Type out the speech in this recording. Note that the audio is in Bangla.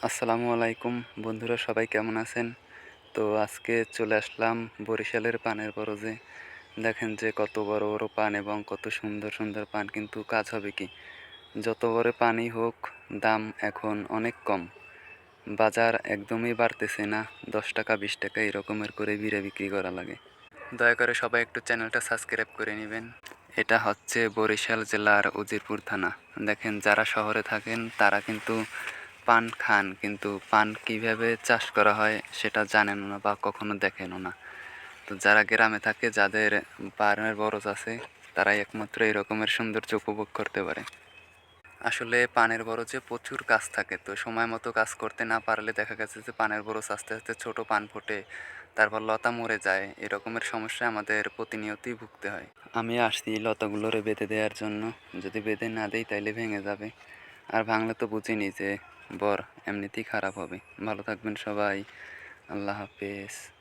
আসসালামু আলাইকুম বন্ধুরা, সবাই কেমন আছেন? তো আজকে চলে আসলাম বরিশালের পানের বরজে। দেখেন যে কত বড় বড় পান এবং কত সুন্দর সুন্দর পান, কিন্তু কাজ হবে কি? যত বড় পানই হোক, দাম এখন অনেক কম। বাজার একদমই বাড়তেছে না, 10 টাকা 20 টাকা এরকমের করে বিড়ে বিক্রি করা লাগে। দয়া করে সবাই একটু চ্যানেলটা সাবস্ক্রাইব করে নেবেন। এটা হচ্ছে বরিশাল জেলার উজিরপুর থানা। দেখেন, যারা শহরে থাকেন তারা কিন্তু পান খান, কিন্তু পান কিভাবে চাষ করা হয় সেটা জানেনও না বা কখনো দেখেনও না। তো যারা গ্রামে থাকে, যাদের পানের বরজ আছে, তারাই একমাত্র এই রকমের সৌন্দর্য উপভোগ করতে পারে। আসলে পানের বরজে প্রচুর কাজ থাকে, তো সময় মতো কাজ করতে না পারলে দেখা গেছে যে পানের বরজ আস্তে আস্তে ছোট পান ফোটে, তারপর লতা মরে যায়। এরকমের সমস্যায় আমাদের প্রতিনিয়তই ভুগতে হয়। আমি আসছি লতাগুলোরে বেঁধে দেওয়ার জন্য। যদি বেঁধে না দেই তাইলে ভেঙে যাবে, আর ভাঙলে তো বুঝিনি যে বর এমনিতেই খারাপ হবে। ভালো থাকবেন সবাই। আল্লাহ হাফেজ।